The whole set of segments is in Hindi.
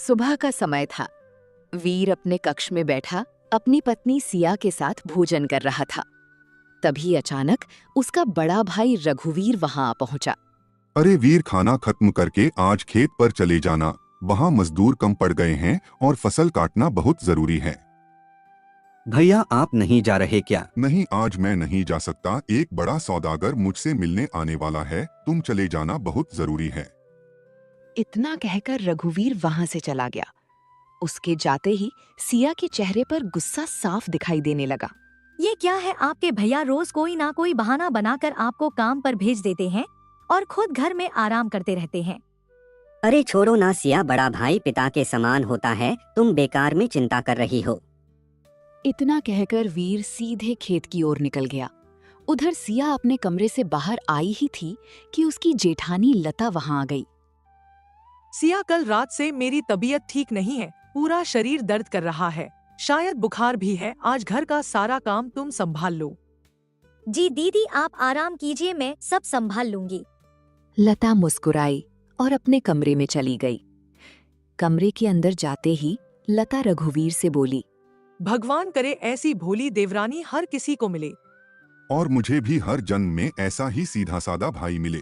सुबह का समय था। वीर अपने कक्ष में बैठा अपनी पत्नी सिया के साथ भोजन कर रहा था। तभी अचानक उसका बड़ा भाई रघुवीर वहां आ पहुंचा। अरे वीर, खाना खत्म करके आज खेत पर चले जाना। वहाँ मजदूर कम पड़ गए हैं और फसल काटना बहुत जरूरी है। भैया आप नहीं जा रहे क्या? नहीं, आज मैं नहीं जा सकता। एक बड़ा सौदागर मुझसे मिलने आने वाला है। तुम चले जाना, बहुत जरूरी है। इतना कहकर रघुवीर वहां से चला गया। उसके जाते ही सिया के चेहरे पर गुस्सा साफ दिखाई देने लगा। ये क्या है, आपके भैया रोज कोई ना कोई बहाना बनाकर आपको काम पर भेज देते हैं और खुद घर में आराम करते रहते हैं। अरे छोड़ो ना सिया, बड़ा भाई पिता के समान होता है। तुम बेकार में चिंता कर रही हो। इतना कहकर वीर सीधे खेत की ओर निकल गया। उधर सिया अपने कमरे से बाहर आई ही थी कि उसकी जेठानी लता वहां आ गई। सिया, कल रात से मेरी तबीयत ठीक नहीं है। पूरा शरीर दर्द कर रहा है, शायद बुखार भी है। आज घर का सारा काम तुम संभाल लो। जी दीदी, आप आराम कीजिए, मैं सब संभाल लूंगी। लता मुस्कुराई और अपने कमरे में चली गई। कमरे के अंदर जाते ही लता रघुवीर से बोली, भगवान करे ऐसी भोली देवरानी हर किसी को मिले। और मुझे भी हर जन्म में ऐसा ही सीधा सादा भाई मिले।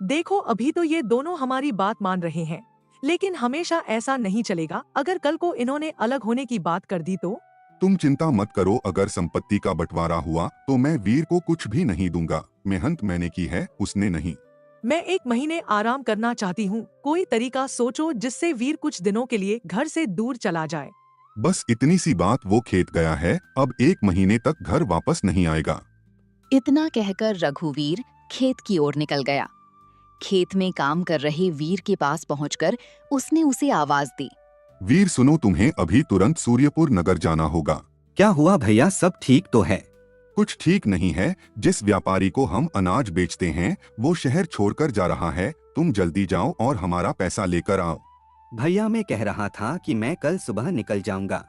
देखो, अभी तो ये दोनों हमारी बात मान रहे हैं, लेकिन हमेशा ऐसा नहीं चलेगा। अगर कल को इन्होंने अलग होने की बात कर दी तो? तुम चिंता मत करो। अगर संपत्ति का बंटवारा हुआ तो मैं वीर को कुछ भी नहीं दूंगा। मेहनत मैंने की है, उसने नहीं। मैं 1 महीने आराम करना चाहती हूँ। कोई तरीका सोचो जिससे वीर कुछ दिनों के लिए घर से दूर चला जाए। बस इतनी सी बात। वो खेत गया है, अब 1 महीने तक घर वापस नहीं आएगा। इतना कहकर रघुवीर खेत की ओर निकल गया। खेत में काम कर रहे वीर के पास पहुंचकर उसने उसे आवाज दी, वीर सुनो, तुम्हें अभी तुरंत सूर्यपुर नगर जाना होगा। क्या हुआ भैया, सब ठीक तो है? कुछ ठीक नहीं है। जिस व्यापारी को हम अनाज बेचते हैं वो शहर छोड़कर जा रहा है। तुम जल्दी जाओ और हमारा पैसा लेकर आओ। भैया मैं कह रहा था कि मैं कल सुबह निकल जाऊंगा।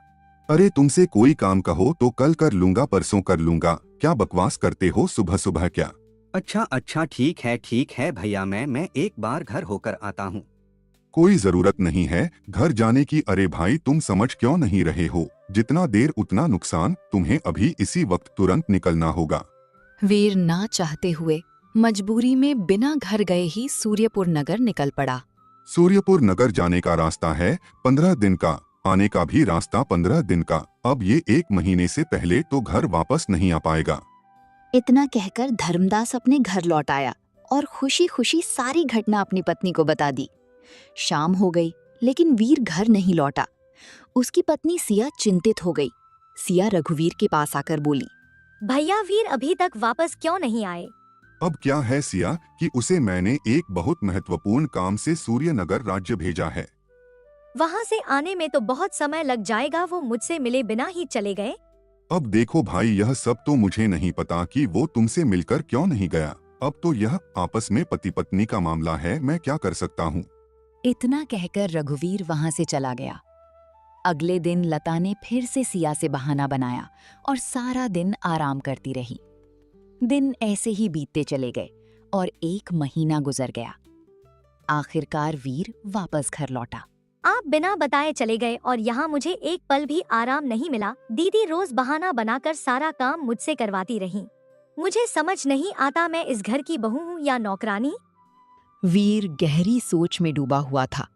अरे तुमसे कोई काम कहो तो कल कर लूंगा, परसों कर लूंगा। क्या बकवास करते हो सुबह सुबह? क्या? अच्छा ठीक है भैया, मैं एक बार घर होकर आता हूँ। कोई जरूरत नहीं है घर जाने की। अरे भाई, तुम समझ क्यों नहीं रहे हो? जितना देर उतना नुकसान। तुम्हें अभी इसी वक्त तुरंत निकलना होगा। वीर ना चाहते हुए मजबूरी में बिना घर गए ही सूर्यपुर नगर निकल पड़ा। सूर्यपुर नगर जाने का रास्ता है 15 दिन का, आने का भी रास्ता 15 दिन का। अब ये 1 महीने से पहले तो घर वापस नहीं आ पाएगा। इतना कहकर धर्मदास अपने घर लौट आया और खुशी खुशी सारी घटना अपनी पत्नी को बता दी। शाम हो गई लेकिन वीर घर नहीं लौटा। उसकी पत्नी सिया चिंतित हो गई। सिया रघुवीर के पास आकर बोली, भैया वीर अभी तक वापस क्यों नहीं आए? अब क्या है सिया कि उसे मैंने एक बहुत महत्वपूर्ण काम से सूर्यनगर राज्य भेजा है। वहाँ से आने में तो बहुत समय लग जाएगा। वो मुझसे मिले बिना ही चले गए। अब देखो भाई, यह सब तो मुझे नहीं पता कि वो तुमसे मिलकर क्यों नहीं गया। अब तो यह आपस में पति पत्नी का मामला है, मैं क्या कर सकता हूँ। इतना कहकर रघुवीर वहां से चला गया। अगले दिन लता ने फिर से सिया से बहाना बनाया और सारा दिन आराम करती रही। दिन ऐसे ही बीतते चले गए और 1 महीना गुजर गया। आखिरकार वीर वापस घर लौटा। आप बिना बताए चले गए और यहाँ मुझे एक पल भी आराम नहीं मिला। दीदी रोज बहाना बनाकर सारा काम मुझसे करवाती रही। मुझे समझ नहीं आता, मैं इस घर की बहू हूँ या नौकरानी। वीर गहरी सोच में डूबा हुआ था।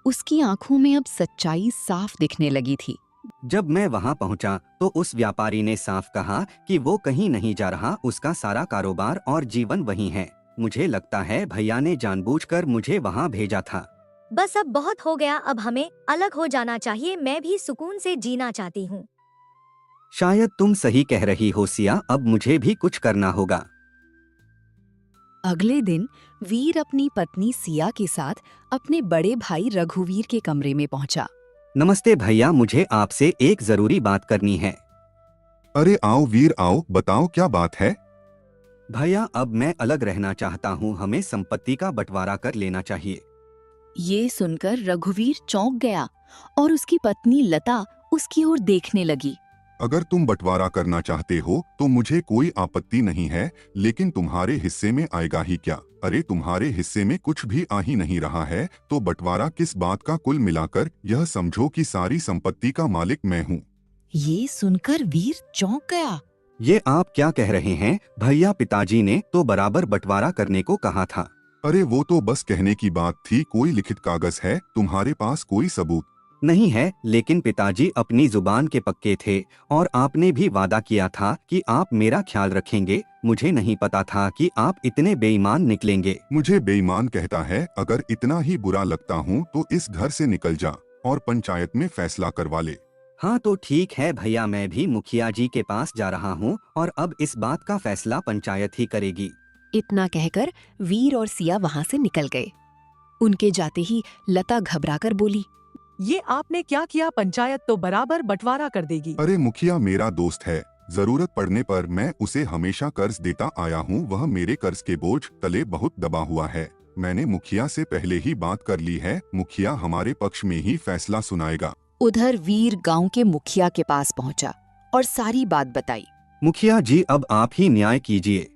उसकी आंखों में अब सच्चाई साफ दिखने लगी थी। जब मैं वहाँ पहुँचा तो उस व्यापारी ने साफ कहा कि वो कहीं नहीं जा रहा। उसका सारा कारोबार और जीवन वहीं है। मुझे लगता है भैया ने जानबूझकर मुझे वहाँ भेजा था। बस अब बहुत हो गया, अब हमें अलग हो जाना चाहिए। मैं भी सुकून से जीना चाहती हूँ। शायद तुम सही कह रही हो सिया, अब मुझे भी कुछ करना होगा। अगले दिन वीर अपनी पत्नी सिया के साथ अपने बड़े भाई रघुवीर के कमरे में पहुंचा। नमस्ते भैया, मुझे आपसे एक जरूरी बात करनी है। अरे आओ वीर आओ, बताओ क्या बात है। भैया अब मैं अलग रहना चाहता हूँ। हमें संपत्ति का बंटवारा कर लेना चाहिए। ये सुनकर रघुवीर चौंक गया और उसकी पत्नी लता उसकी ओर देखने लगी। अगर तुम बंटवारा करना चाहते हो तो मुझे कोई आपत्ति नहीं है, लेकिन तुम्हारे हिस्से में आएगा ही क्या? अरे तुम्हारे हिस्से में कुछ भी आ ही नहीं रहा है तो बंटवारा किस बात का? कुल मिलाकर यह समझो कि सारी संपत्ति का मालिक मैं हूँ। ये सुनकर वीर चौंक गया। ये आप क्या कह रहे हैं भैया? पिताजी ने तो बराबर बंटवारा करने को कहा था। अरे वो तो बस कहने की बात थी। कोई लिखित कागज है तुम्हारे पास? कोई सबूत? नहीं है, लेकिन पिताजी अपनी जुबान के पक्के थे और आपने भी वादा किया था कि आप मेरा ख्याल रखेंगे। मुझे नहीं पता था कि आप इतने बेईमान निकलेंगे। मुझे बेईमान कहता है? अगर इतना ही बुरा लगता हूँ तो इस घर से निकल जा और पंचायत में फैसला करवा ले। हाँ तो ठीक है भैया, मैं भी मुखिया जी के पास जा रहा हूँ और अब इस बात का फैसला पंचायत ही करेगी। इतना कहकर वीर और सिया वहां से निकल गए। उनके जाते ही लता घबराकर बोली, ये आपने क्या किया? पंचायत तो बराबर बंटवारा कर देगी। अरे मुखिया मेरा दोस्त है, जरूरत पड़ने पर मैं उसे हमेशा कर्ज देता आया हूँ। वह मेरे कर्ज के बोझ तले बहुत दबा हुआ है। मैंने मुखिया से पहले ही बात कर ली है। मुखिया हमारे पक्ष में ही फैसला सुनाएगा। उधर वीर गांव के मुखिया के पास पहुंचा और सारी बात बताई। मुखिया जी अब आप ही न्याय कीजिए।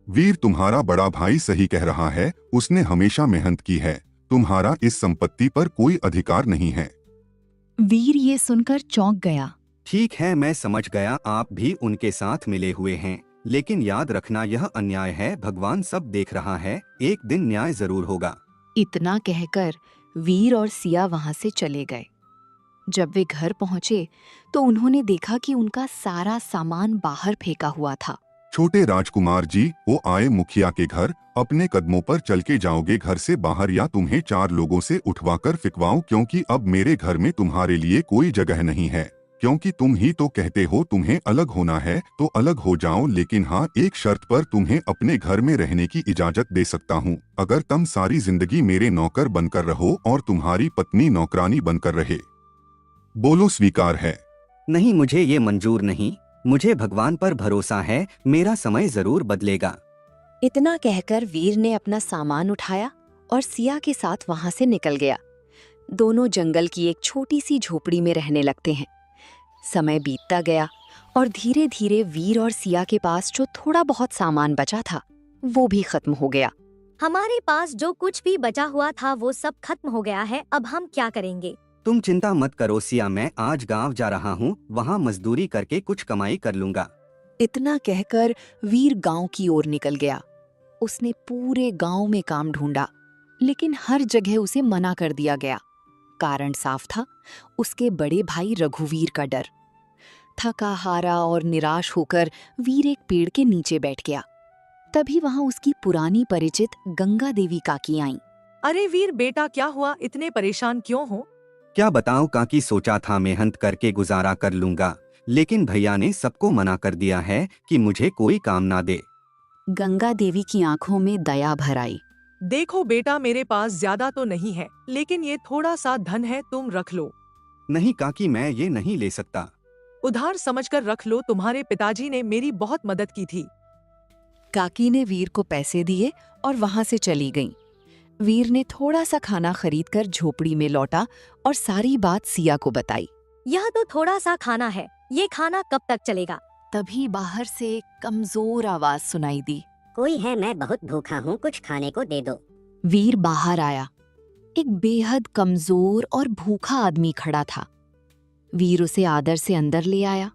वीर तुम्हारा बड़ा भाई सही कह रहा है। उसने हमेशा मेहनत की है। तुम्हारा इस संपत्ति पर कोई अधिकार नहीं है। वीर ये सुनकर चौंक गया। ठीक है, मैं समझ गया, आप भी उनके साथ मिले हुए हैं, लेकिन याद रखना यह अन्याय है। भगवान सब देख रहा है, एक दिन न्याय जरूर होगा। इतना कहकर वीर और सिया वहां से चले गए। जब वे घर पहुंचे तो उन्होंने देखा कि उनका सारा सामान बाहर फेंका हुआ था। छोटे राजकुमार जी, वो आए मुखिया के घर। अपने कदमों पर चल के जाओगे घर से बाहर या तुम्हें 4 लोगों से उठवाकर फिकवाऊं? क्योंकि अब मेरे घर में तुम्हारे लिए कोई जगह नहीं है। क्योंकि तुम ही तो कहते हो तुम्हें अलग होना है तो अलग हो जाओ, लेकिन हाँ एक शर्त पर तुम्हें अपने घर में रहने की इजाजत दे सकता हूँ। अगर तुम सारी जिंदगी मेरे नौकर बनकर रहो और तुम्हारी पत्नी नौकरानी बनकर रहे। बोलो स्वीकार है? नहीं, मुझे ये मंजूर नहीं। मुझे भगवान पर भरोसा है, मेरा समय जरूर बदलेगा। इतना कहकर वीर ने अपना सामान उठाया और सिया के साथ वहां से निकल गया। दोनों जंगल की एक छोटी सी झोपड़ी में रहने लगते हैं। समय बीतता गया और धीरे धीरे वीर और सिया के पास जो थोड़ा बहुत सामान बचा था वो भी खत्म हो गया। हमारे पास जो कुछ भी बचा हुआ था वो सब खत्म हो गया है। अब हम क्या करेंगे? तुम चिंता मत करो सिया, मैं आज गांव जा रहा हूँ, वहाँ मजदूरी करके कुछ कमाई कर लूंगा। इतना कहकर वीर गांव की ओर निकल गया। उसने पूरे गांव में काम ढूंढा, लेकिन हर जगह उसे मना कर दिया गया। कारण साफ था, उसके बड़े भाई रघुवीर का डर। थका हारा और निराश होकर वीर एक पेड़ के नीचे बैठ गया। तभी वहां उसकी पुरानी परिचित गंगा देवी काकी आईं। अरे वीर बेटा, क्या हुआ? इतने परेशान क्यों हो? क्या बताऊं काकी, सोचा था मेहनत करके गुजारा कर लूंगा, लेकिन भैया ने सबको मना कर दिया है कि मुझे कोई काम ना दे। गंगा देवी की आंखों में दया भर आई। देखो बेटा, मेरे पास ज्यादा तो नहीं है, लेकिन ये थोड़ा सा धन है, तुम रख लो। नहीं काकी, मैं ये नहीं ले सकता। उधार समझकर रख लो, तुम्हारे पिताजी ने मेरी बहुत मदद की थी। काकी ने वीर को पैसे दिए और वहां से चली गईं। वीर ने थोड़ा सा खाना खरीदकर झोपड़ी में लौटा और सारी बात सिया को बताई। यह तो थोड़ा सा खाना है, ये खाना कब तक चलेगा? तभी बाहर से एक कमजोर आवाज सुनाई दी। कोई है, मैं बहुत भूखा हूँ, कुछ खाने को दे दो। वीर बाहर आया। एक बेहद कमजोर और भूखा आदमी खड़ा था। वीर उसे आदर से अंदर ले आया।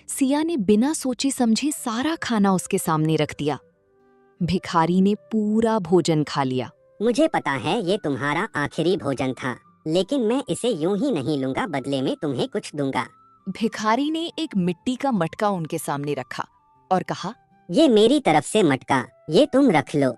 सिया ने बिना सोचे समझे सारा खाना उसके सामने रख दिया। भिखारी ने पूरा भोजन खा लिया। मुझे पता है ये तुम्हारा आखिरी भोजन था, लेकिन मैं इसे यूं ही नहीं लूंगा, बदले में तुम्हें कुछ दूंगा। भिखारी ने एक मिट्टी का मटका उनके सामने रखा और कहा, ये मेरी तरफ से मटका, ये तुम रख लो।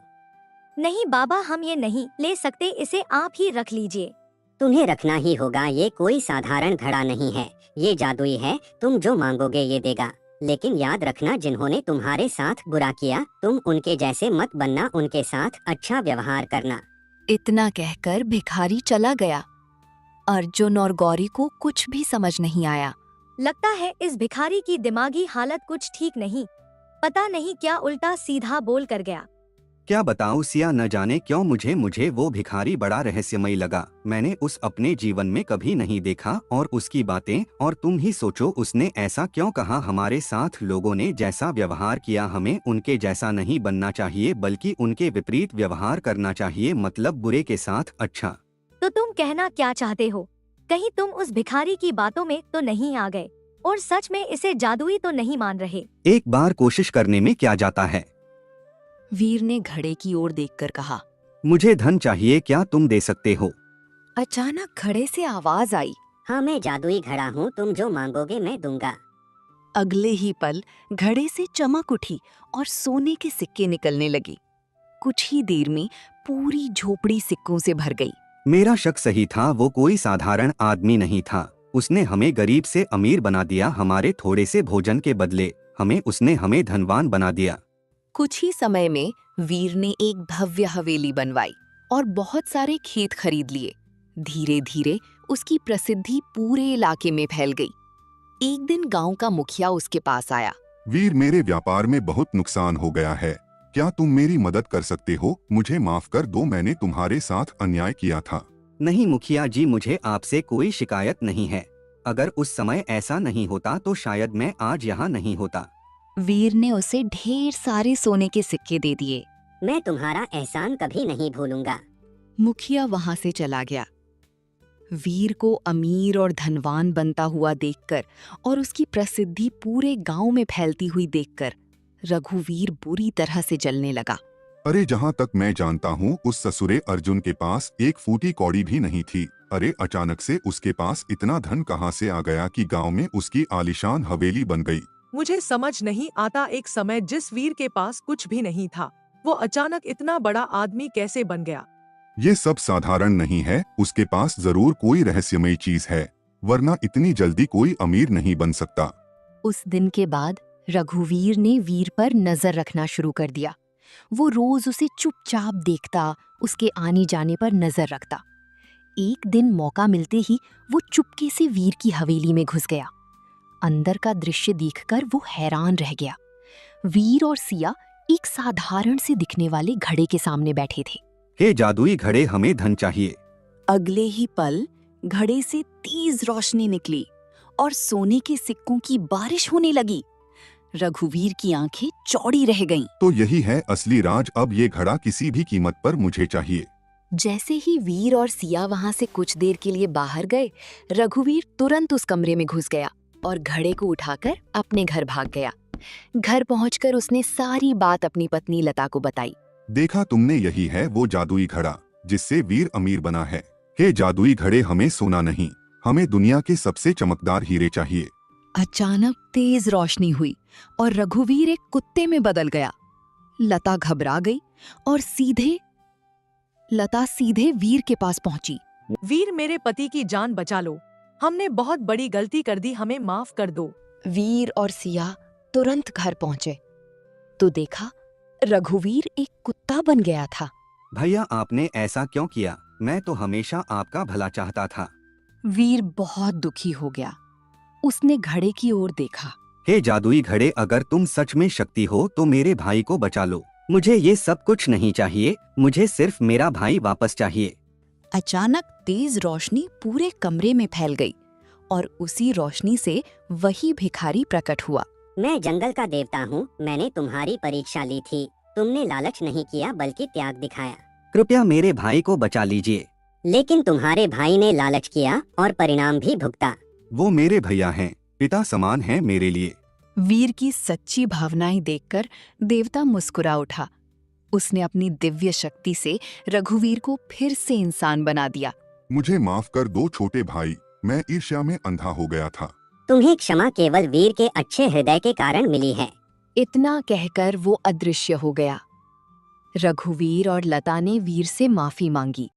नहीं बाबा, हम ये नहीं ले सकते, इसे आप ही रख लीजिए। तुम्हें रखना ही होगा, ये कोई साधारण घड़ा नहीं है, ये जादुई है, तुम जो मांगोगे ये देगा। लेकिन याद रखना, जिन्होंने तुम्हारे साथ बुरा किया तुम उनके जैसे मत बनना, उनके साथ अच्छा व्यवहार करना। इतना कहकर भिखारी चला गया। अर्जुन और गौरी को कुछ भी समझ नहीं आया। लगता है इस भिखारी की दिमागी हालत कुछ ठीक नहीं, पता नहीं क्या उल्टा सीधा बोल कर गया। क्या बताऊं सिया, न जाने क्यों मुझे वो भिखारी बड़ा रहस्यमयी लगा। मैंने उस अपने जीवन में कभी नहीं देखा और उसकी बातें, और तुम ही सोचो उसने ऐसा क्यों कहा। हमारे साथ लोगों ने जैसा व्यवहार किया, हमें उनके जैसा नहीं बनना चाहिए बल्कि उनके विपरीत व्यवहार करना चाहिए, मतलब बुरे के साथ अच्छा। तो तुम कहना क्या चाहते हो? कहीं तुम उस भिखारी की बातों में तो नहीं आ गए और सच में इसे जादुई तो नहीं मान रहे? एक बार कोशिश करने में क्या जाता है। वीर ने घड़े की ओर देखकर कहा। मुझे धन चाहिए, क्या तुम दे सकते हो? अचानक घड़े से आवाज आई। हाँ, मैं जादुई घड़ा हूँ, तुम जो मांगोगे मैं दूंगा। अगले ही पल घड़े से चमक उठी और सोने के सिक्के निकलने लगे। कुछ ही देर में पूरी झोपड़ी सिक्कों से भर गई। मेरा शक सही था, वो कोई साधारण आदमी नहीं था। उसने हमें गरीब से अमीर बना दिया, हमारे थोड़े से भोजन के बदले उसने हमें धनवान बना दिया। कुछ ही समय में वीर ने एक भव्य हवेली बनवाई और बहुत सारे खेत खरीद लिए। धीरे धीरे उसकी प्रसिद्धि पूरे इलाके में फैल गई। एक दिन गांव का मुखिया उसके पास आया। वीर, मेरे व्यापार में बहुत नुकसान हो गया है, क्या तुम मेरी मदद कर सकते हो? मुझे माफ कर दो, मैंने तुम्हारे साथ अन्याय किया था। नहीं मुखिया जी, मुझे आपसे कोई शिकायत नहीं है। अगर उस समय ऐसा नहीं होता तो शायद मैं आज यहाँ नहीं होता। वीर ने उसे ढेर सारे सोने के सिक्के दे दिए। मैं तुम्हारा एहसान कभी नहीं भूलूंगा। मुखिया वहां से चला गया। वीर को अमीर और धनवान बनता हुआ देखकर और उसकी प्रसिद्धि पूरे गांव में फैलती हुई देखकर रघुवीर बुरी तरह से जलने लगा। अरे, जहाँ तक मैं जानता हूँ उस ससुरे अर्जुन के पास एक फूटी कौड़ी भी नहीं थी। अरे, अचानक से उसके पास इतना धन कहाँ से आ गया कि गांव में उसकी आलीशान हवेली बन गई? मुझे समझ नहीं आता, एक समय जिस वीर के पास कुछ भी नहीं था, वो अचानक इतना बड़ा आदमी कैसे बन गया? ये सब साधारण नहीं है, उसके पास जरूर कोई रहस्यमयी चीज है, वरना इतनी जल्दी कोई अमीर नहीं बन सकता। उस दिन के बाद रघुवीर ने वीर पर नजर रखना शुरू कर दिया। वो रोज उसे चुपचाप देखता, उसके आने जाने पर नजर रखता। एक दिन मौका मिलते ही वो चुपके से वीर की हवेली में घुस गया। अंदर का दृश्य देखकर वो हैरान रह गया। वीर और सिया एक साधारण से दिखने वाले घड़े के सामने बैठे थे। हे जादुई घड़े, हमें धन चाहिए। अगले ही पल घड़े से तेज रोशनी निकली और सोने के सिक्कों की बारिश होने लगी। रघुवीर की आंखें चौड़ी रह गईं। तो यही है असली राज, अब ये घड़ा किसी भी कीमत पर मुझे चाहिए। जैसे ही वीर और सिया वहां से कुछ देर के लिए बाहर गए, रघुवीर तुरंत उस कमरे में घुस गया और घड़े को उठाकर अपने घर भाग गया। घर पहुंचकर उसने सारी बात अपनी पत्नी लता को बताई। देखा तुमने, यही है वो जादुई घड़ा जिससे वीर अमीर बना है। हे जादुई घड़े, हमें सोना नहीं, हमें दुनिया के सबसे चमकदार हीरे चाहिए। अचानक तेज रोशनी हुई और रघुवीर एक कुत्ते में बदल गया। लता घबरा गई और सीधे वीर के पास पहुंची। वीर, मेरे पति की जान बचा लो, हमने बहुत बड़ी गलती कर दी, हमें माफ कर दो। वीर और सिया तुरंत घर पहुंचे तो देखा रघुवीर एक कुत्ता बन गया था। भैया, आपने ऐसा क्यों किया? मैं तो हमेशा आपका भला चाहता था। वीर बहुत दुखी हो गया। उसने घड़े की ओर देखा। हे जादुई घड़े, अगर तुम सच में शक्ति हो तो मेरे भाई को बचा लो। मुझे ये सब कुछ नहीं चाहिए, मुझे सिर्फ मेरा भाई वापस चाहिए। अचानक तेज रोशनी पूरे कमरे में फैल गई और उसी रोशनी से वही भिखारी प्रकट हुआ। मैं जंगल का देवता हूँ, मैंने तुम्हारी परीक्षा ली थी, तुमने लालच नहीं किया बल्कि त्याग दिखाया। कृपया मेरे भाई को बचा लीजिए। लेकिन तुम्हारे भाई ने लालच किया और परिणाम भी भुगता। वो मेरे भैया हैं, पिता समान हैं मेरे लिए। वीर की सच्ची भावनाएं देखकर देवता मुस्कुरा उठा। उसने अपनी दिव्य शक्ति से रघुवीर को फिर से इंसान बना दिया। मुझे माफ कर दो छोटे भाई, मैं ईर्ष्या में अंधा हो गया था। तुम्हें क्षमा केवल वीर के अच्छे हृदय के कारण मिली है। इतना कहकर वो अदृश्य हो गया। रघुवीर और लता ने वीर से माफी मांगी